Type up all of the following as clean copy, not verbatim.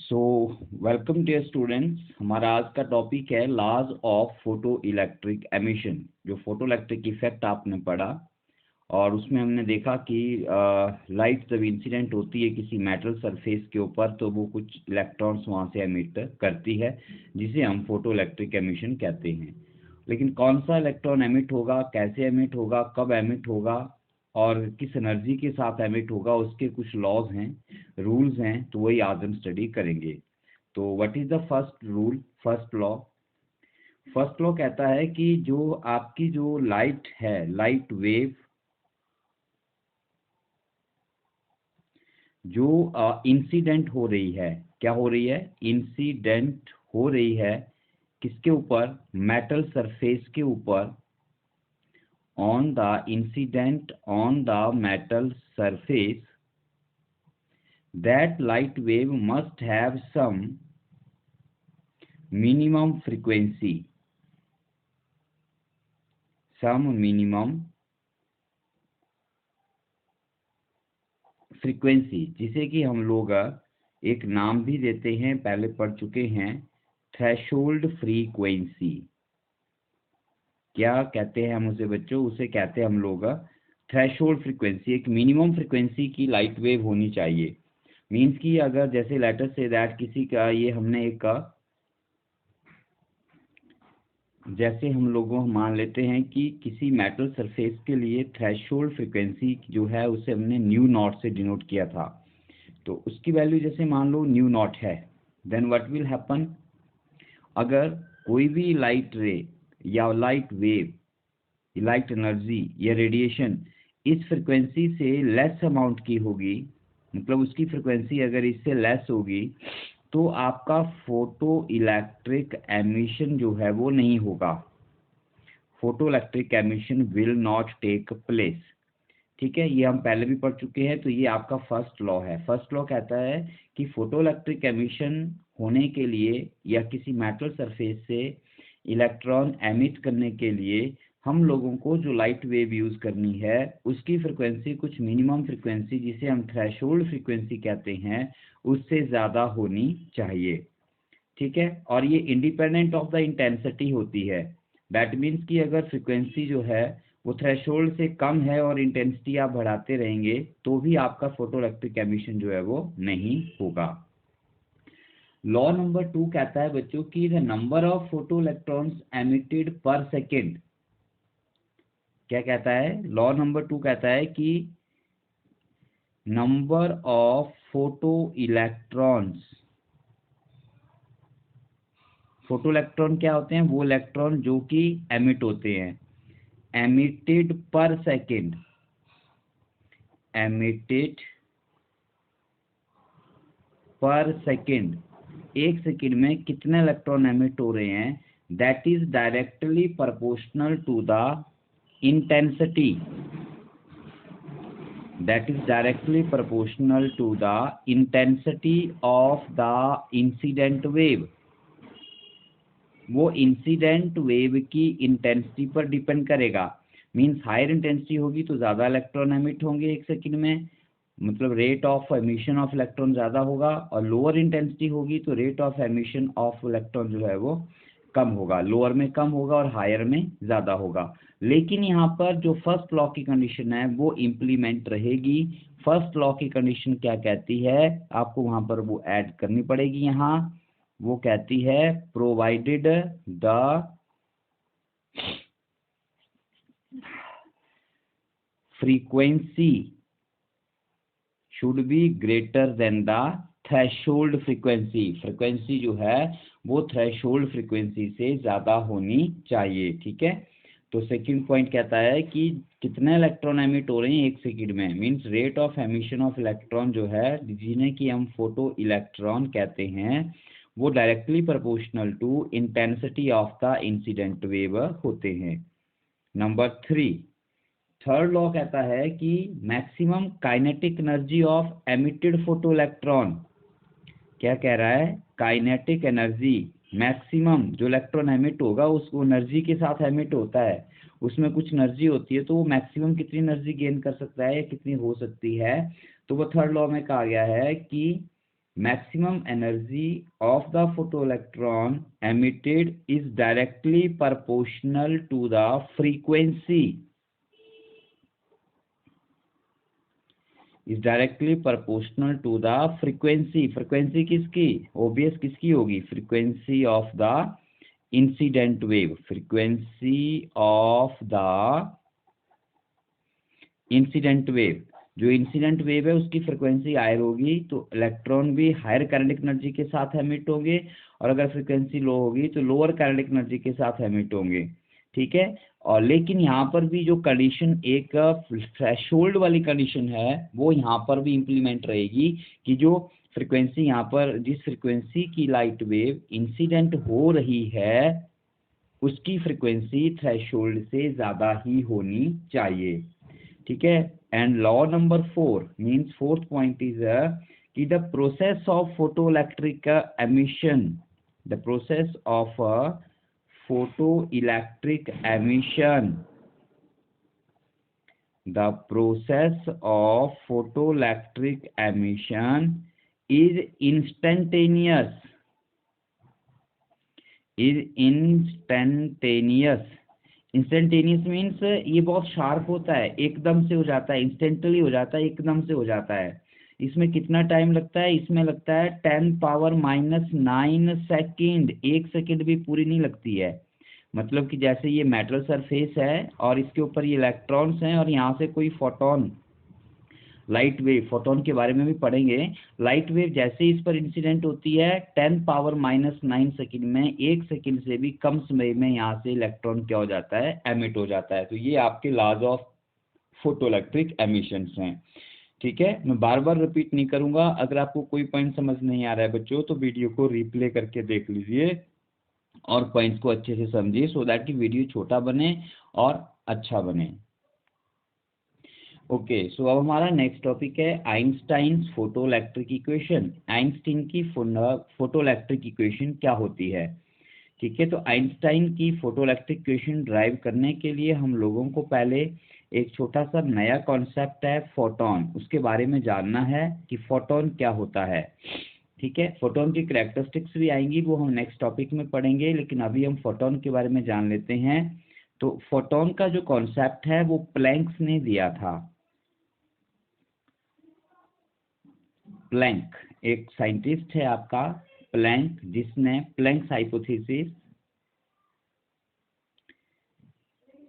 So welcome dear students. हमारा आज का टॉपिक है laws of photo electric emission. जो फोटो इलेक्ट्रिक इफेक्ट आपने पढ़ा और उसमें हमने देखा कि लाइट जब इंसिडेंट होती है किसी मेटल सरफेस के ऊपर तो वो कुछ इलेक्ट्रॉन्स वहाँ से एमिट करती है, जिसे हम फोटो इलेक्ट्रिक एमिशन कहते हैं। लेकिन कौन सा इलेक्ट्रॉन एमिट होगा, कैसे एमिट होगा, कब एमिट होगा और किस एनर्जी के साथ एमिट होगा, उसके कुछ लॉज हैं, रूल्स हैं, तो वही आज हम स्टडी करेंगे। तो what is the first rule, first law? First law कहता है कि जो आपकी जो लाइट है, लाइट वेव जो इंसिडेंट हो रही है, क्या हो रही है? इंसिडेंट हो रही है किसके ऊपर? मेटल सरफेस के ऊपर। On the incident on the metal surface, that light wave must have some minimum frequency, जिसे कि हम लोग एक नाम भी देते हैं, पहले पढ़ चुके हैं, थ्रेशोल्ड फ्रीक्वेंसी। क्या कहते हैं हम उसे बच्चों? उसे कहते हैं हम लोग थ्रेशोल्ड फ्रीक्वेंसी। एक मिनिमम फ्रीक्वेंसी की लाइट वेव होनी चाहिए। मीन्स कि अगर जैसे लेटर से दैट किसी का ये हमने एक जैसे हम लोगों मान लेते हैं कि किसी मेटल सरफेस के लिए थ्रेशोल्ड फ्रीक्वेंसी जो है उसे हमने न्यू नॉट से डिनोट किया था। तो उसकी वैल्यू जैसे मान लो न्यू नॉट है, देन व्हाट विल हैपन? अगर कोई भी लाइट रे या लाइट वेव, लाइट एनर्जी या रेडिएशन इस फ्रीक्वेंसी से लेस अमाउंट की होगी, मतलब उसकी फ्रीक्वेंसी अगर इससे लेस होगी, तो आपका फोटो इलेक्ट्रिक एमिशन जो है वो नहीं होगा। Photo electric emission will not take place. ठीक है, ये हम पहले भी पढ़ चुके हैं। तो ये आपका फर्स्ट लॉ है। फर्स्ट लॉ कहता है कि फोटो इलेक्ट्रिक एमिशन होने के लिए या किसी मेटल सरफेस से इलेक्ट्रॉन एमिट करने के लिए हम लोगों को जो लाइट वेव यूज करनी है उसकी फ्रिक्वेंसी कुछ मिनिमम फ्रिक्वेंसी, जिसे हम थ्रेशोल्ड फ्रिक्वेंसी कहते हैं, उससे ज्यादा होनी चाहिए। ठीक है, और ये इंडिपेंडेंट ऑफ द इंटेंसिटी होती है। दैट मीन्स कि अगर फ्रिक्वेंसी जो है वो थ्रेशोल्ड से कम है और इंटेंसिटी आप बढ़ाते रहेंगे तो भी आपका फोटो इलेक्ट्रिक एमिशन जो है वो नहीं होगा। लॉ नंबर 2 कहता है बच्चों कि the number of photo electrons emitted per second. क्या कहता है? लॉ नंबर 2 कहता है कि number of photo electrons, photo electron क्या होते हैं? वो इलेक्ट्रॉन जो कि एमिट होते हैं, emitted per second, emitted per second, एक सेकेंड में कितने इलेक्ट्रॉन एमिट हो रहे हैं, that is directly proportional to the intensity, that is directly proportional to the intensity of the incident wave। वो इंसिडेंट वेव की इंटेंसिटी पर डिपेंड करेगा। मींस हायर इंटेंसिटी होगी तो ज़्यादा इलेक्ट्रॉन एमिट होंगे एक सेकंड में, मतलब rate of emission of electron ज़्यादा होगा, और लोअर इंटेंसिटी होगी तो rate of emission of electron जो है वो कम होगा। लोअर में कम होगा और हायर में ज़्यादा होगा। लेकिन यहाँ पर जो फर्स्ट लॉ की कंडीशन है वो इम्प्लीमेंट रहेगी। फर्स्ट लॉ की कंडीशन क्या कहती है? आपको वहाँ पर वो ऐड करनी पड़ेगी। यहाँ वो कहती है provided the frequency should be greater than the threshold frequency. Frequency जो है वो थ्रेशोल्ड फ्रीक्वेंसी से ज़्यादा होनी चाहिए। ठीक है, तो सेकंड पॉइंट कहता है कि कितने इलेक्ट्रॉन एमिट हो रहे हैं एक सेकंड में, means rate of emission of electron जो है, जिन्हें कि हम फोटो इलेक्ट्रॉन कहते हैं, वो directly proportional to intensity of the incident wave होते हैं। नंबर 3, थर्ड लॉ कहता है कि maximum kinetic energy of emitted photo electron. क्या कह रहा है? काइनेटिक एनर्जी, मैक्सिमम जो इलेक्ट्रॉन एमिट होगा उसको एनर्जी के साथ एमिट होता है, उसमें कुछ एनर्जी होती है, तो वो मैक्सिमम कितनी एनर्जी गेन कर सकता है या कितनी हो सकती है, तो वो थर्ड लॉ में कहा गया है कि maximum energy of the photoelectron emitted is directly proportional to the frequency, is directly proportional to the frequency. frequency किसकी, obvious किसकी होगी, frequency of the incident wave, frequency of the incident wave. जो incident wave है उसकी frequency higher होगी तो electron भी higher kinetic energy के साथ एमिट होंगे, और अगर फ्रिक्वेंसी लो होगी तो लोअर काइनेटिक एनर्जी के साथ एमिट होंगे। ठीक है, और लेकिन यहाँ पर भी जो कंडीशन एक थ्रेशोल्ड वाली कंडीशन है वो यहाँ पर भी इम्प्लीमेंट रहेगी कि जो फ्रिक्वेंसी यहाँ पर, जिस फ्रिक्वेंसी की लाइट वेव इंसिडेंट हो रही है उसकी फ्रिक्वेंसी थ्रेशोल्ड से ज़्यादा ही होनी चाहिए। ठीक है, and law number 4 means fourth point is कि the process of photo electric emission, the process of photo electric emission, the process of photo electric emission is instantaneous, is instantaneous. Instantaneous means ये बहुत sharp होता है, एकदम से हो जाता है, इंस्टेंटली हो जाता है, एकदम से हो जाता है। इसमें कितना टाइम लगता है, इसमें लगता है 10⁻⁹ सेकेंड, 1 सेकेंड भी पूरी नहीं लगती है। मतलब कि जैसे ये मेटल सरफेस है और इसके ऊपर ये इलेक्ट्रॉन्स हैं और यहाँ से कोई फोटोन, लाइट वेव, फोटोन के बारे में भी पढ़ेंगे। लाइट वेव जैसे इस पर इंसिडेंट होती है 10⁻⁹ सेकेंड में, 1 सेकेंड से भी कम समय में यहाँ से इलेक्ट्रॉन क्या हो जाता है, एमिट हो जाता है। तो ये आपके laws of photo electric emissions हैं। ठीक है, मैं बार बार रिपीट नहीं करूंगा। अगर आपको कोई पॉइंट समझ नहीं आ रहा है बच्चों तो वीडियो को रिप्ले करके देख लीजिए और पॉइंट्स को अच्छे से समझिए, सो दैट कि वीडियो छोटा बने और अच्छा बने। ओके, सो अब हमारा नेक्स्ट टॉपिक है Einstein's photo electric equation. Einstein की फोटो इलेक्ट्रिक इक्वेशन क्या होती है। ठीक है, तो आइंस्टाइन की फोटो इलेक्ट्रिक इक्वेशन ड्राइव करने के लिए हम लोगों को पहले एक छोटा सा नया कॉन्सेप्ट है फोटोन, उसके बारे में जानना है कि फोटोन क्या होता है। ठीक है, फोटोन की कैरेक्टरिस्टिक्स भी आएंगी, वो हम नेक्स्ट टॉपिक में पढ़ेंगे, लेकिन अभी हम फोटोन के बारे में जान लेते हैं। तो फोटोन का जो कॉन्सेप्ट है वो प्लैंक्स ने दिया था। प्लैंक एक साइंटिस्ट है आपका, प्लैंक, जिसने प्लैंक्स हाइपोथेसिस,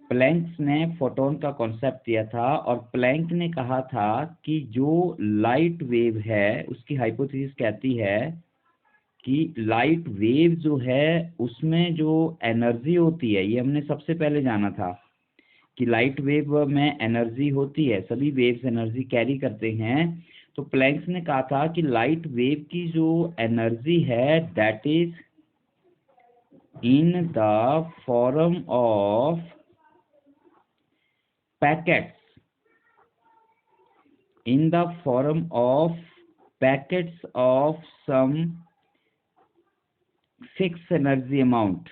प्लैंक्स ने फोटोन का कॉन्सेप्ट दिया था। और प्लैंक ने कहा था कि जो लाइट वेव है उसकी हाइपोथेसिस कहती है कि लाइट वेव जो है उसमें जो एनर्जी होती है, ये हमने सबसे पहले जाना था कि लाइट वेव में एनर्जी होती है, सभी वेव्स एनर्जी कैरी करते हैं। तो प्लैंक्स ने कहा था कि लाइट वेव की जो एनर्जी है that is in the form of packets, in the form of packets of some fixed energy amount,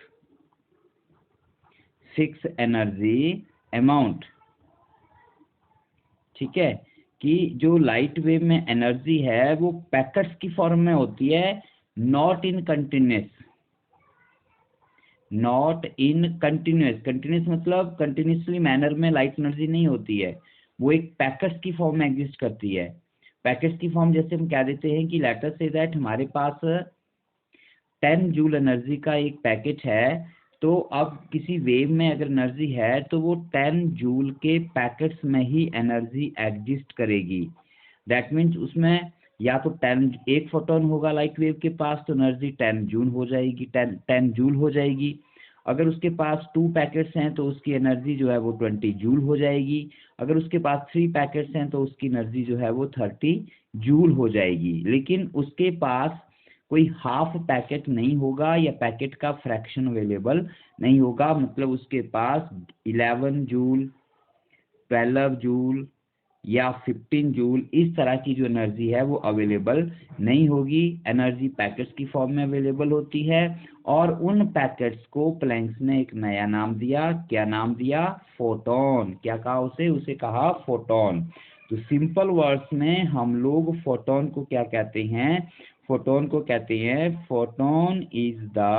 fixed energy amount। ठीक है, कि जो लाइट वेव में एनर्जी है वो पैकेट्स की फॉर्म में होती है, not in continuous, not in continuous. Continuous मतलब कंटिन्यूसली मैनर में लाइट एनर्जी नहीं होती है, वो एक पैकेट्स की फॉर्म में एग्जिस्ट करती है। पैकेट्स की फॉर्म जैसे हम कह देते हैं कि लेटर से दैट हमारे पास 10 जूल एनर्जी का एक पैकेट है, तो अब किसी वेव में अगर एनर्जी है तो वो 10 जूल के पैकेट्स में ही एनर्जी एग्जिस्ट करेगी। दैट मीन्स उसमें या तो 10 एक फोटोन होगा लाइट वेव के पास तो एनर्जी 10 जूल हो जाएगी, 10 जूल हो जाएगी। अगर उसके पास 2 पैकेट्स हैं तो उसकी एनर्जी जो है वो 20 जूल हो जाएगी। अगर उसके पास 3 पैकेट्स हैं तो उसकी एनर्जी जो है वो 30 जूल हो जाएगी। लेकिन उसके पास कोई हाफ पैकेट नहीं होगा या पैकेट का फ्रैक्शन अवेलेबल नहीं होगा, मतलब उसके पास 11 जूल, 12 जूल या 15 जूल इस तरह की जो एनर्जी है वो अवेलेबल नहीं होगी। एनर्जी पैकेट्स की फॉर्म में अवेलेबल होती है और उन पैकेट्स को प्लैंक्स ने एक नया नाम दिया। क्या नाम दिया? फोटोन। क्या कहा उसे? उसे कहा फोटोन। तो सिंपल वर्ड्स में हम लोग फोटोन को क्या कहते हैं? फोटोन को कहते हैं, photon is the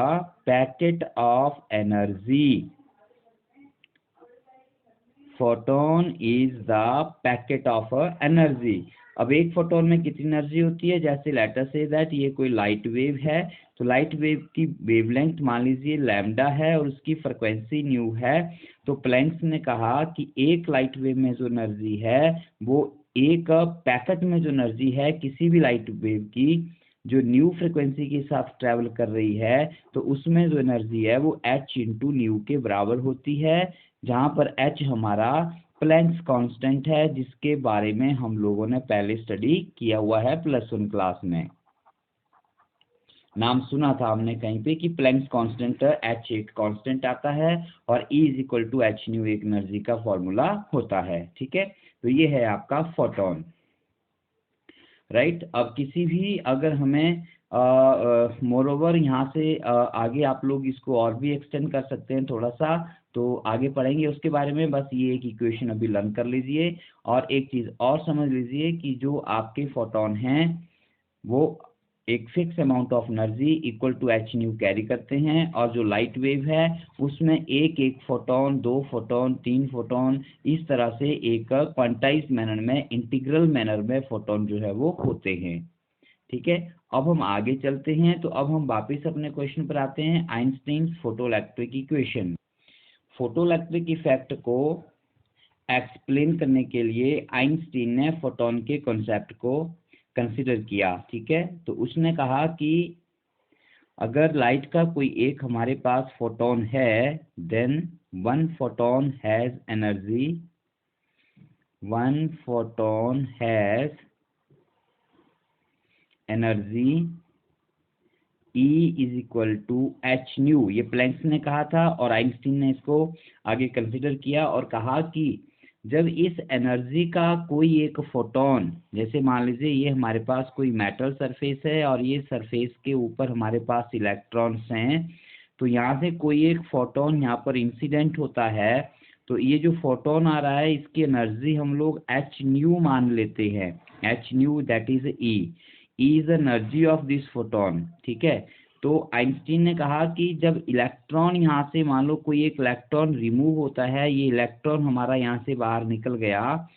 packet of energy. Photon is the packet of energy. अब एक फोटोन में कितनी एनर्जी होती है? जैसे लेट अस से दैट ये कोई लाइट वेव है, तो लाइट वेव की वेवलेंथ मान लीजिए लैम्डा है और उसकी फ्रिक्वेंसी न्यू है। तो प्लैंक्स ने कहा कि एक लाइट वेव में जो एनर्जी है वो एक पैकेट में जो एनर्जी है किसी भी लाइट वेव की जो न्यू फ्रिक्वेंसी के साथ ट्रैवल कर रही है, तो उसमें जो एनर्जी है वो h इंटू न्यू के बराबर होती है, जहाँ पर h हमारा प्लैंक्स कांस्टेंट है, जिसके बारे में हम लोगों ने पहले स्टडी किया हुआ है +1 क्लास में। नाम सुना था हमने कहीं पे कि प्लैंक्स कांस्टेंट h एक कांस्टेंट आता है और E is equal to h nu एक एनर्जी का फॉर्मूला होता है। ठीक है, तो ये है आपका फोटोन, राइट। अब किसी भी अगर हमें मोर ओवर यहाँ से आगे आप लोग इसको और भी एक्सटेंड कर सकते हैं थोड़ा सा, तो आगे पढ़ेंगे उसके बारे में। बस ये एक इक्वेशन अभी लर्न कर लीजिए और एक चीज़ और समझ लीजिए कि जो आपके फोटोन हैं वो एक fix amount of energy equal to h nu carry करते हैं, और जो लाइट वेव है उसमें एक एक फोटोन, 2 फोटोन, 3 फोटोन, इस तरह से एक क्वांटाइज्ड मैनर में, इंटीग्रल मैनर में फोटोन जो है वो होते हैं। ठीक है, अब हम आगे चलते हैं। तो अब हम वापस अपने क्वेश्चन पर आते हैं, Einstein photoelectric equation. Photoelectric effect को एक्सप्लेन करने के लिए आइंस्टीन ने फोटोन के कॉन्सेप्ट को कंसिडर किया। ठीक है, तो उसने कहा कि अगर लाइट का कोई एक हमारे पास फोटोन है, then one photon has energy, one photon has energy E is equal to h nu. ये प्लैंक्स ने कहा था और आइंस्टीन ने इसको आगे कंसिडर किया और कहा कि जब इस एनर्जी का कोई एक फोटोन, जैसे मान लीजिए ये हमारे पास कोई मेटल सरफेस है और ये सरफेस के ऊपर हमारे पास इलेक्ट्रॉन्स हैं, तो यहाँ से कोई एक फोटोन यहाँ पर इंसिडेंट होता है, तो ये जो फोटोन आ रहा है इसकी एनर्जी हम लोग एच न्यू मान लेते हैं। H knew that is E is energy of this photon. ठीक है, तो आइंस्टीन ने कहा कि जब इलेक्ट्रॉन यहाँ से मान लो कोई एक इलेक्ट्रॉन रिमूव होता है, ये इलेक्ट्रॉन हमारा यहाँ से बाहर निकल गया,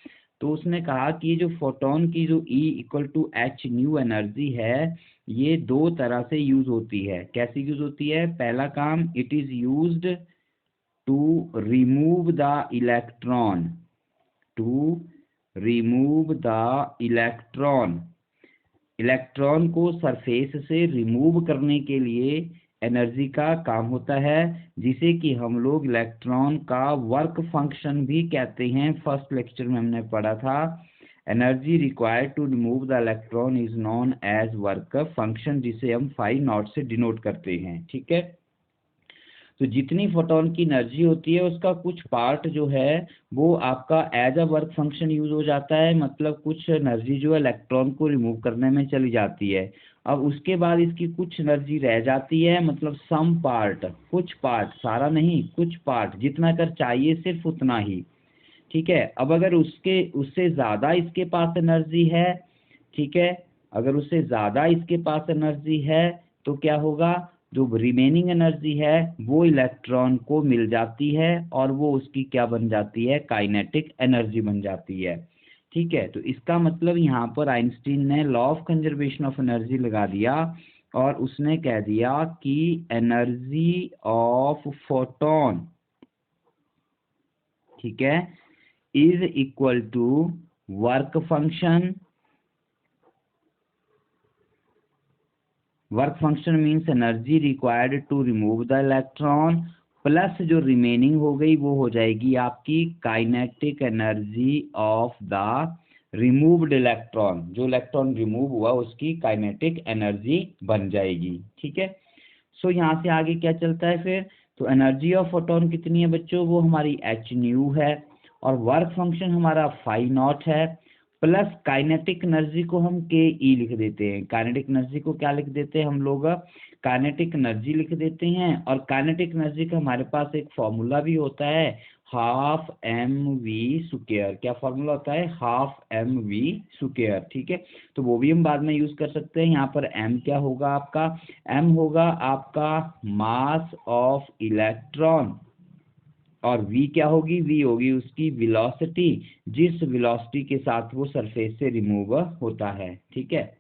तो उसने कहा कि ये जो फोटोन की जो E equal to h nu energy है, ये 2 तरह से यूज होती है। कैसे यूज होती है? पहला काम, it is used to remove the electron, to remove the electron. Electron को सरफेस से रिमूव करने के लिए एनर्जी का काम होता है, जिसे कि हम लोग इलेक्ट्रॉन का वर्क फंक्शन भी कहते हैं। फर्स्ट लेक्चर में हमने पढ़ा था, energy required to remove the electron is known as work function, जिसे हम 5 नॉट से डिनोट करते हैं। ठीक है, तो जितनी फोटोन की एनर्जी होती है उसका कुछ पार्ट जो है वो आपका as a work function use हो जाता है, मतलब कुछ एनर्जी जो है इलेक्ट्रॉन को रिमूव करने में चली जाती है। अब उसके बाद इसकी कुछ एनर्जी रह जाती है, मतलब सम पार्ट, कुछ पार्ट, सारा नहीं, कुछ पार्ट, जितना कर चाहिए सिर्फ उतना ही। ठीक है, अब अगर उससे ज़्यादा इसके पास एनर्जी है, ठीक है, अगर उससे ज़्यादा इसके पास एनर्जी है तो क्या होगा? जो रिमेनिंग एनर्जी है वो इलेक्ट्रॉन को मिल जाती है और वो उसकी क्या बन जाती है? काइनेटिक एनर्जी बन जाती है। ठीक है, तो इसका मतलब यहाँ पर आइंस्टीन ने law of conservation of energy लगा दिया और उसने कह दिया कि एनर्जी ऑफ फोटोन, ठीक है, is equal to work function. Work function means energy required to remove the electron, plus जो रिमेनिंग हो गई वो हो जाएगी आपकी kinetic energy of the removed electron. जो इलेक्ट्रॉन रिमूव हुआ उसकी काइनेटिक एनर्जी बन जाएगी। ठीक है, सो यहाँ से आगे क्या चलता है फिर? तो एनर्जी ऑफ फोटोन कितनी है बच्चों? वो हमारी एच न्यू है और वर्क फंक्शन हमारा 5 नॉट है, प्लस काइनेटिक एनर्जी को हम के ई लिख देते हैं। काइनेटिक एनर्जी को क्या लिख देते हैं हम लोग? काइनेटिक एनर्जी लिख देते हैं। और काइनेटिक एनर्जी का हमारे पास एक फॉर्मूला भी होता है, हाफ एम वी स्क्वायर। क्या फॉर्मूला होता है? Half m v square. ठीक है, तो वो भी हम बाद में यूज कर सकते हैं। यहाँ पर एम क्या होगा आपका? एम होगा आपका मास ऑफ इलेक्ट्रॉन, और v क्या होगी? v होगी उसकी वेलोसिटी, जिस वेलोसिटी के साथ वो सरफेस से रिमूव होता है। ठीक है,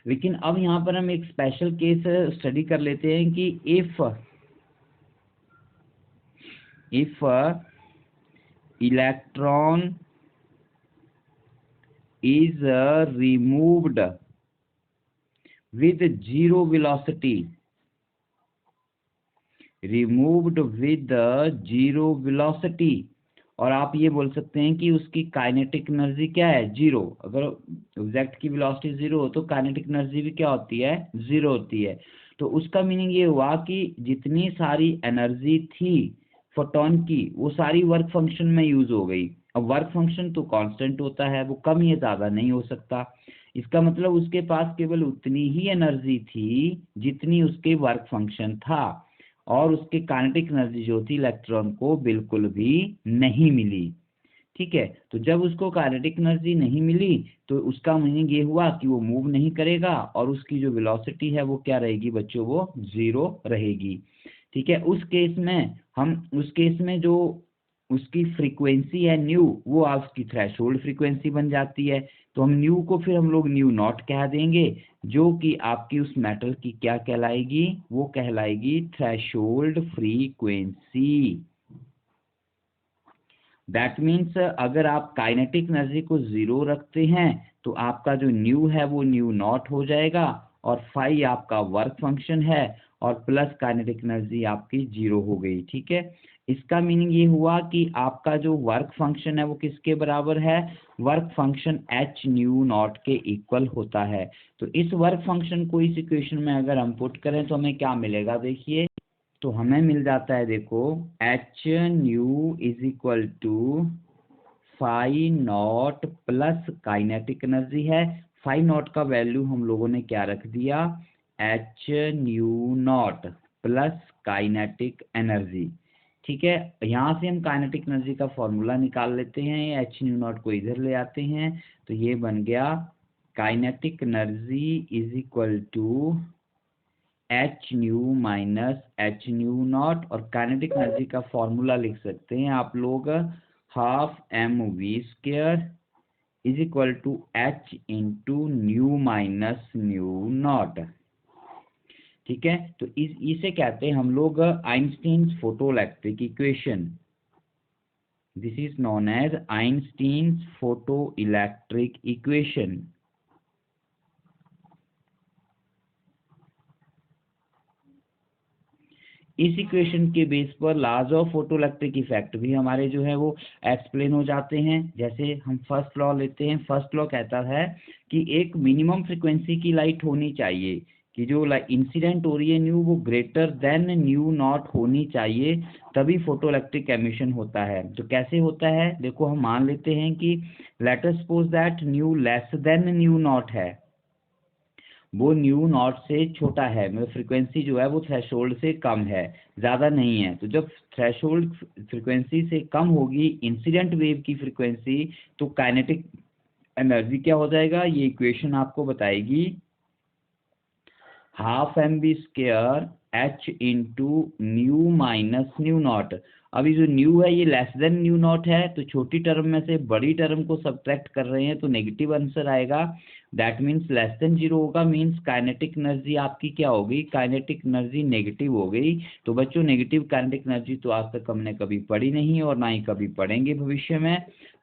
लेकिन अब यहाँ पर हम एक स्पेशल केस स्टडी कर लेते हैं कि if electron is removed with zero velocity, और आप ये बोल सकते हैं कि उसकी काइनेटिक एनर्जी क्या है? जीरो। अगर ऑब्जेक्ट की वेलोसिटी जीरो हो तो काइनेटिक एनर्जी भी क्या होती है? जीरो होती है। तो उसका मीनिंग ये हुआ कि जितनी सारी एनर्जी थी फोटोन की, वो सारी वर्क फंक्शन में यूज हो गई। अब वर्क फंक्शन तो कांस्टेंट होता है, वो कम या ज्यादा नहीं हो सकता। इसका मतलब उसके पास केवल उतनी ही एनर्जी थी जितनी उसके वर्क फंक्शन था, और उसके काइनेटिक एनर्जी जो थी इलेक्ट्रॉन को बिल्कुल भी नहीं मिली। ठीक है, तो जब उसको काइनेटिक एनर्जी नहीं मिली तो उसका मीनिंग ये हुआ कि वो मूव नहीं करेगा, और उसकी जो वेलोसिटी है वो क्या रहेगी बच्चों? वो जीरो रहेगी। ठीक है, उस केस में जो उसकी फ्रीक्वेंसी है न्यू, वो आपकी थ्रेशोल्ड फ्रीक्वेंसी बन जाती है। तो हम लोग न्यू नॉट कह देंगे, जो कि आपकी उस मेटल की क्या कहलाएगी? वो कहलाएगी थ्रेशोल्ड फ्रीक्वेंसी। दैट मीन्स अगर आप काइनेटिक एनर्जी को जीरो रखते हैं तो आपका जो न्यू है वो न्यू नॉट हो जाएगा, और फाई आपका वर्क फंक्शन है, और प्लस काइनेटिक एनर्जी आपकी जीरो हो गई। ठीक है, इसका मीनिंग ये हुआ कि आपका जो वर्क फंक्शन है वो किसके बराबर है? Work function H nu not के इक्वल होता है। तो इस वर्क फंक्शन को इस इक्वेशन में अगर हम पुट करें तो हमें क्या मिलेगा? देखिए, तो हमें मिल जाता है, देखो, h nu is equal to phi naught plus kinetic energy है। फाई नॉट का वैल्यू हम लोगों ने क्या रख दिया? H nu naught plus kinetic energy. ठीक है, यहाँ से हम काइनेटिक एनर्जी का फॉर्मूला निकाल लेते हैं। एच न्यू नॉट को इधर ले आते हैं, तो ये बन गया kinetic energy is equal to h nu minus h nu naught, और काइनेटिक एनर्जी का फॉर्मूला लिख सकते हैं आप लोग, half m v square is equal to h into nu minus nu naught. ठीक है, तो इसे कहते हैं हम लोग Einstein's photoelectric equation. This is known as Einstein's photoelectric equation. इस इक्वेशन के बेस पर लॉज ऑफ फोटोइलेक्ट्रिक इफेक्ट भी हमारे जो है वो एक्सप्लेन हो जाते हैं। जैसे हम फर्स्ट लॉ लेते हैं। फर्स्ट लॉ कहता है कि एक मिनिमम फ्रीक्वेंसी की लाइट होनी चाहिए, कि जो इंसिडेंट हो रही है न्यू, वो ग्रेटर देन न्यू नॉट होनी चाहिए, तभी फोटोइलेक्ट्रिक एमिशन होता है। तो कैसे होता है? देखो, हम मान लेते हैं कि let us suppose that new less than new not है, वो न्यू नॉट से छोटा है, मतलब फ्रीक्वेंसी जो है वो थ्रेशोल्ड से कम है, ज़्यादा नहीं है। तो जब थ्रेशोल्ड फ्रीक्वेंसी से कम होगी इंसिडेंट वेव की फ्रीक्वेंसी, तो काइनेटिक एनर्जी क्या हो जाएगा? ये इक्वेशन आपको बताएगी half m b square h into nu minus nu naught. अभी जो न्यू है ये लेस देन न्यू नॉट है, तो छोटी टर्म में से बड़ी टर्म को सब्ट्रैक्ट कर रहे हैं तो नेगेटिव आंसर आएगा। That means less than zero होगा, मीन्स काइनेटिक एनर्जी आपकी क्या होगी? काइनेटिक एनर्जी नेगेटिव हो गई। तो बच्चों, नेगेटिव काइनेटिक एनर्जी तो आज तक हमने कभी पढ़ी नहीं और ना ही कभी पढ़ेंगे भविष्य में।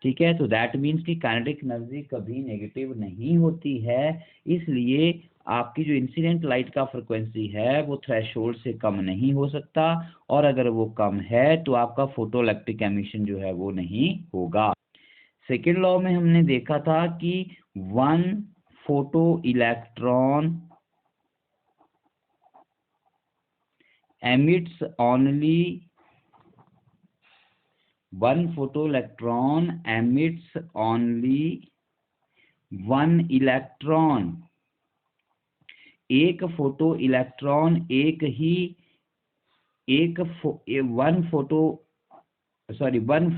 ठीक है, तो दैट मीन्स कि काइनेटिक एनर्जी कभी नेगेटिव नहीं होती है। इसलिए आपकी जो इंसिडेंट लाइट का फ्रिक्वेंसी है वो थ्रेशोल्ड से कम नहीं हो सकता, और अगर वो कम है तो आपका फोटोइलेक्ट्रिक एमिशन जो है वो नहीं होगा। सेकेंड लॉ में हमने देखा था कि one photoelectron emits only one electron. एक photoelectron one photo sorry, one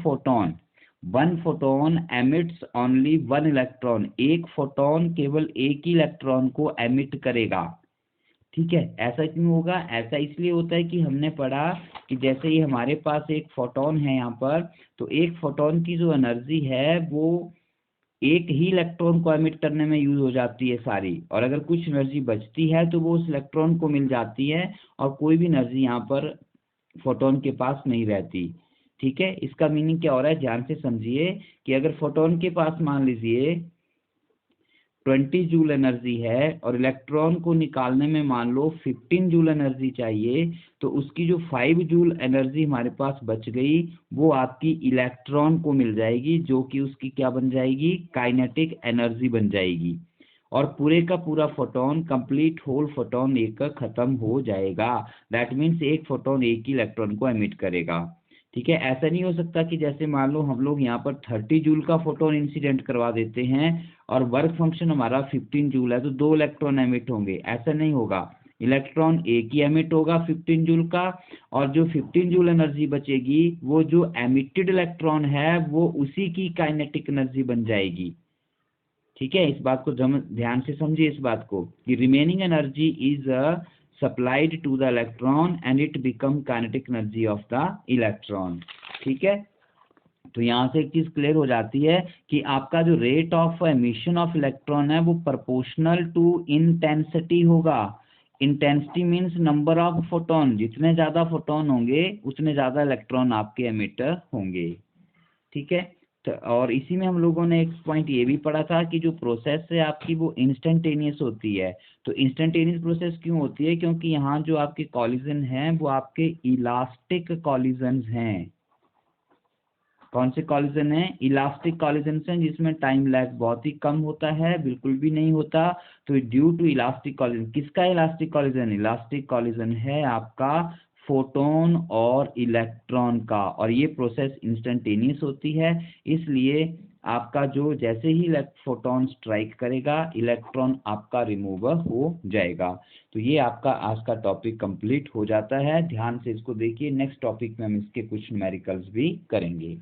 photon emits only one electron, एक फोटोन केवल एक ही इलेक्ट्रॉन को एमिट करेगा। ठीक है, ऐसा क्यों होगा? ऐसा इसलिए होता है कि हमने पढ़ा कि जैसे ही हमारे पास एक फोटोन है यहाँ पर, तो एक फोटोन की जो एनर्जी है वो एक ही इलेक्ट्रॉन को एमिट करने में यूज हो जाती है सारी, और अगर कुछ एनर्जी बचती है तो वो उस इलेक्ट्रॉन को मिल जाती है, और कोई भी एनर्जी यहाँ पर फोटोन के पास नहीं रहती। ठीक है, इसका मीनिंग क्या हो रहा है, ध्यान से समझिए कि अगर फोटोन के पास मान लीजिए 20 जूल एनर्जी है और इलेक्ट्रॉन को निकालने में मान लो 15 जूल एनर्जी चाहिए, तो उसकी जो 5 जूल एनर्जी हमारे पास बच गई वो आपकी इलेक्ट्रॉन को मिल जाएगी, जो कि उसकी क्या बन जाएगी, काइनेटिक एनर्जी बन जाएगी, और पूरे का पूरा फोटोन, कंप्लीट होल फोटोन एक खत्म हो जाएगा। दैट मीन्स एक फोटोन एक ही इलेक्ट्रॉन को एमिट करेगा। ठीक है, ऐसा नहीं हो सकता कि जैसे मान लो हम लोग यहाँ पर 30 जूल का फोटोन इंसिडेंट करवा देते हैं और वर्क फंक्शन हमारा 15 जूल है तो 2 इलेक्ट्रॉन एमिट होंगे, ऐसा नहीं होगा। इलेक्ट्रॉन एक ही एमिट होगा 15 जूल का, और जो 15 जूल एनर्जी बचेगी वो जो एमिटेड इलेक्ट्रॉन है वो उसी की काइनेटिक एनर्जी बन जाएगी। ठीक है, इस बात को ध्यान से समझिए इस बात को कि remaining energy is supplied to the electron and it become kinetic energy of the electron. ठीक है, तो यहाँ से एक चीज क्लियर हो जाती है कि आपका जो rate of emission of electron है वो प्रोपोर्शनल टू इंटेंसिटी होगा। Intensity means number of photon, जितने ज्यादा फोटोन होंगे उतने ज्यादा इलेक्ट्रॉन आपके एमिटर होंगे। ठीक है, तो और इसी में हम लोगों ने एक पॉइंट ये भी पढ़ा था कि जो प्रोसेस है आपकी वो इंस्टेंटेनियस होती है। तो इंस्टेंटेनियस प्रोसेस क्यों होती है? क्योंकि यहाँ जो आपके कॉलिजन हैं वो आपके इलास्टिक कॉलिजन्स हैं। कौन से कॉलिजन है? इलास्टिक कॉलिजन हैं, जिसमें टाइम लैग बहुत ही कम होता है, बिल्कुल भी नहीं होता। तो ड्यू टू इलास्टिक कॉलिजन, किसका इलास्टिक कॉलिजन? इलास्टिक कॉलिजन है आपका फोटोन और इलेक्ट्रॉन का, और ये प्रोसेस इंस्टेंटेनियस होती है। इसलिए आपका जो जैसे ही फोटोन स्ट्राइक करेगा इलेक्ट्रॉन आपका रिमूव हो जाएगा। तो ये आपका आज का टॉपिक कंप्लीट हो जाता है। ध्यान से इसको देखिए, नेक्स्ट टॉपिक में हम इसके कुछ न्यूमेरिकल्स भी करेंगे।